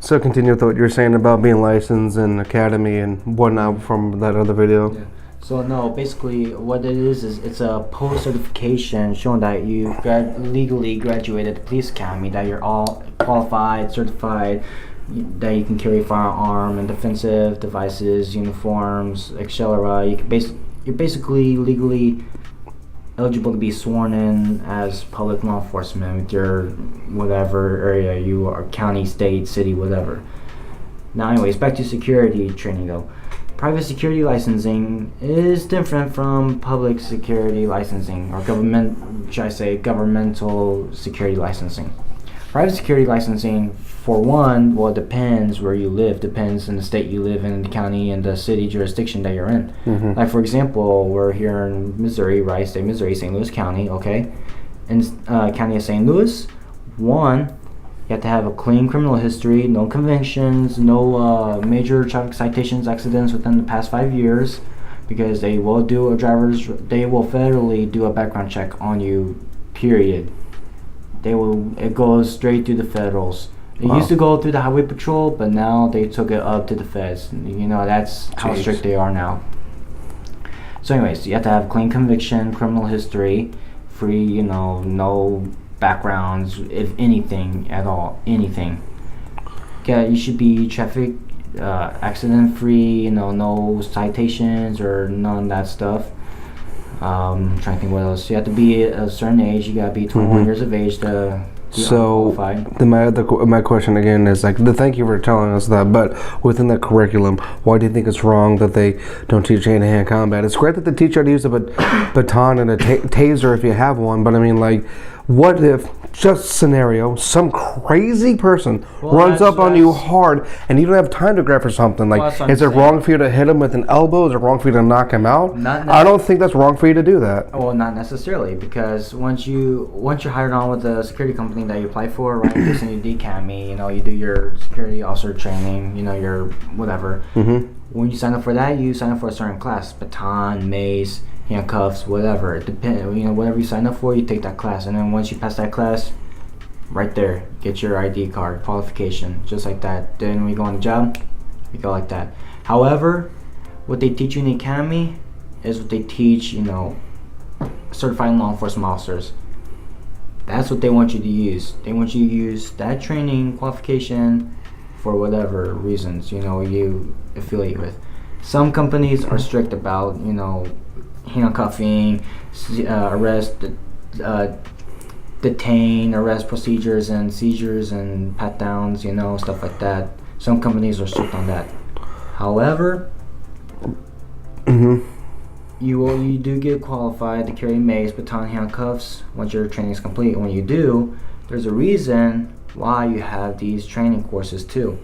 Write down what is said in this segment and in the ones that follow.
So continue with what you're saying about being licensed and academy and whatnot from that other video. Yeah. So no, basically what it is it's a post certification showing that you legally graduated the police academy, that you're all qualified, certified, that you can carry firearm and defensive devices, uniforms, etc. You're basically legally eligible to be sworn in as public law enforcement with your whatever area you are, county, state, city, whatever. Now, anyways, back to security training though. Private security licensing is different from public security licensing, or governmental security licensing. Private security licensing, for one, well, it depends where you live, depends in the state you live in, the county, and the city jurisdiction that you're in. Mm-hmm. Like, for example, we're here in Missouri, right? State Missouri, St. Louis County, okay? In county of St. Louis, one, you have to have a clean criminal history, no convictions, no major traffic citations, accidents within the past 5 years, because they will federally do a background check on you, period. It goes straight to the federals. It used to go through the highway patrol, but now they took it up to the feds. That's how strict they are now. So anyways, you have to have clean conviction, criminal history, free, no backgrounds, if anything at all, anything. Yeah, you should be traffic accident free, no citations or none of that stuff. I'm trying to think what else. You have to be a certain age. You gotta be 21 years of age to be qualified. My question again is thank you for telling us that, but within the curriculum, why do you think it's wrong that they don't teach hand-to-hand combat? It's great that they teach you how to use a baton and a taser if you have one, but I mean, what if, just scenario, some crazy person runs up on you hard and you don't have time to grab for something? Is it wrong for you to hit him with an elbow? Is it wrong for you to knock him out? I don't think that's wrong for you to do that. Well, not necessarily, because once you're hired on with the security company that you apply for, right, you send you DCAMI, you do your security officer training, your whatever. Mm-hmm. When you sign up for that, you sign up for a certain class, baton, mace, handcuffs, whatever. It depends. Whatever you sign up for, you take that class, and then once you pass that class, right there, get your ID card, qualification, just like that. Then when you go on the job, you go like that. However, what they teach you in the academy is what they teach, certified law enforcement officers. That's what they want you to use. They want you to use that training qualification for whatever reasons, you affiliate with. Some companies are strict about, handcuffing, arrest, detain, arrest procedures and seizures and pat downs, stuff like that. Some companies are strict on that. However, you do get qualified to carry mace, baton, handcuffs once your training is complete. And when you do, there's a reason why you have these training courses too.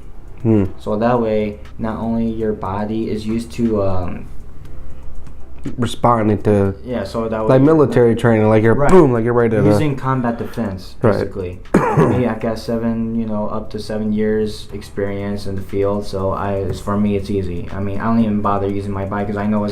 So that way, not only your body is used to responding to so that way, military training, you're ready to using combat defense basically. Me, I got 7 up to 7 years experience in the field, so for me it's easy. I mean, I don't even bother using my bike because I know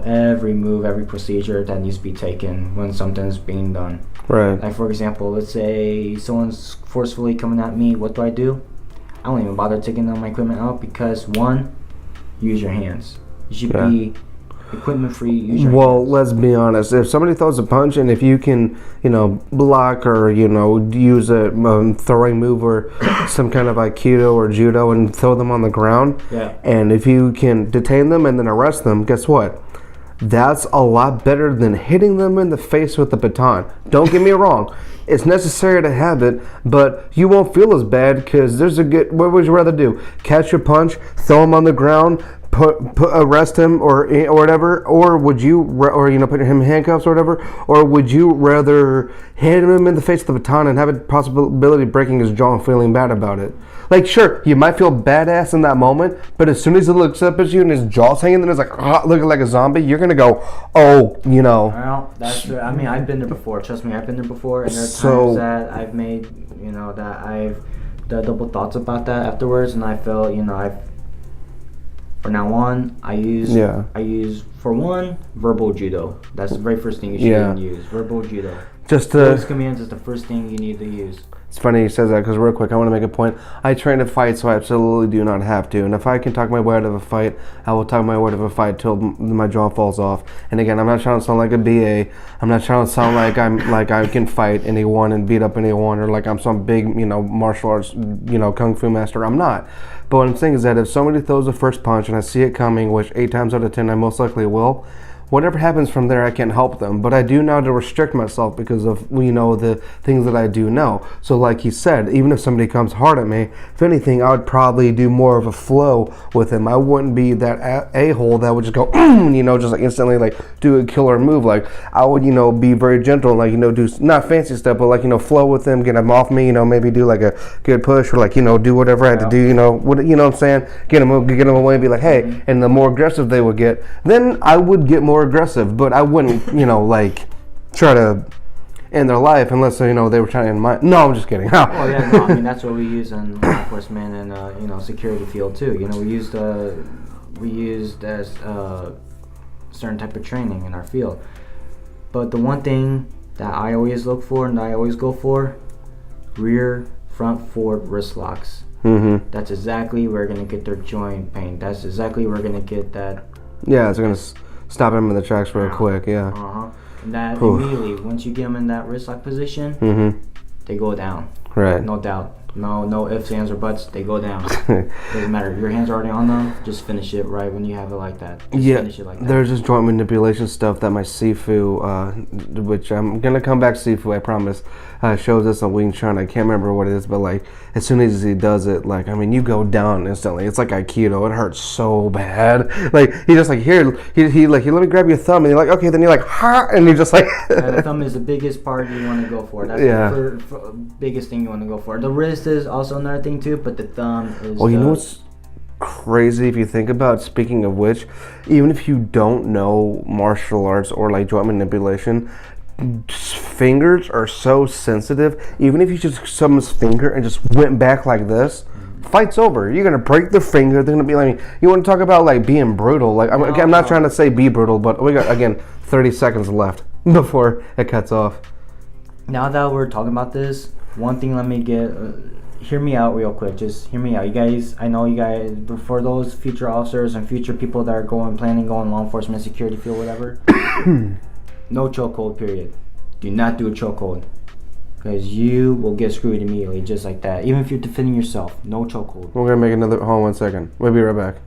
every move, every procedure that needs to be taken when something's being done. Right. Like, for example, let's say someone's forcefully coming at me. What do? I don't even bother taking all my equipment out because, one, use your hands. You should be equipment free. Use your hands. Let's be honest. If somebody throws a punch and if you can, block or, use a throwing move or some kind of Aikido or Judo and throw them on the ground, and if you can detain them and then arrest them, guess what? That's a lot better than hitting them in the face with a baton. Don't get me wrong. It's necessary to have it, but you won't feel as bad because what would you rather do? Catch your punch, throw him on the ground, arrest him or whatever, or would you put him in handcuffs or whatever, or would you rather hit him in the face with the baton and have a possibility of breaking his jaw and feeling bad about it? Sure, you might feel badass in that moment, but as soon as he looks up at you and his jaw's hanging and it's looking like a zombie, you're gonna go, Well, that's true. I mean, I've been there before. Trust me, I've been there before, and there are times that I've made, that I've done double thoughts about that afterwards, and I felt, from now on, I use for one, verbal judo. That's the very first thing you should use. Verbal judo. Those commands is the first thing you need to use. It's funny he says that because real quick, I want to make a point. I train to fight, so I absolutely do not have to. And if I can talk my way out of a fight, I will talk my way out of a fight till my jaw falls off. And again, I'm not trying to sound like a BA. I'm not trying to sound like I can fight anyone and beat up anyone, or like I'm some big, martial arts, kung fu master. I'm not. But what I'm saying is that if somebody throws the first punch and I see it coming, which 8 times out of 10 I most likely will, whatever happens from there, I can't help them. But I do know to restrict myself because of, the things that I do know. So like he said, even if somebody comes hard at me, if anything, I would probably do more of a flow with him. I wouldn't be that a-hole that would just go, just like instantly like do a killer move. Like I would, be very gentle, like, do not fancy stuff, but like, flow with him, get him off me, maybe do like a good push or like, do whatever I had to do, what I'm saying? Get him away and be like, hey, and the more aggressive they would get, then I would get more aggressive, but I wouldn't, like try to end their life unless they were trying to end mine. No, I'm just kidding. Well, yeah, no, I mean that's what we use in law enforcement and security field too. We used as certain type of training in our field. But the one thing that I always look for and I always go for, rear, front, forward wrist locks. Mm-hmm. That's exactly where we're gonna get their joint pain. That's exactly where we're gonna get that. Yeah, it's gonna stop him in the tracks real quick. Yeah. And that immediately, once you get them in that wrist lock position, they go down. Right. No doubt. No ifs, ands, or buts. They go down. Doesn't matter. Your hands are already on them. Just finish it right when you have it like that. Finish it like that. There's just joint manipulation stuff that my Sifu, which I'm gonna come back Sifu, I promise, shows us on Wing Chun. I can't remember what it is, but like as soon as he does it, like you go down instantly. It's like Aikido. It hurts so bad. Like he just like here, he let me grab your thumb, and you're like, okay, then you're like, ha, and you're just like. The thumb is the biggest part you want to go for. That's the biggest thing you want to go for. The wrist is also another thing too, but the thumb is. Well, you know what's crazy if you think about. Speaking of which, even if you don't know martial arts or like joint manipulation, fingers are so sensitive. Even if you just took someone's finger and just went back like this, fight's over. You're gonna break their finger. They're gonna be like, you want to talk about like being brutal? Like I'm not trying to say be brutal, but we got again 30 seconds left before it cuts off. Now that we're talking about this, one thing let me get. Hear me out real quick. Just hear me out, you guys. I know you guys. For those future officers and future people that are planning going law enforcement, security field, whatever. No chokehold. Period. Do not do a chokehold, because you will get screwed immediately, just like that. Even if you're defending yourself, no chokehold. We're gonna make another. Hold on 1 second. We'll be right back.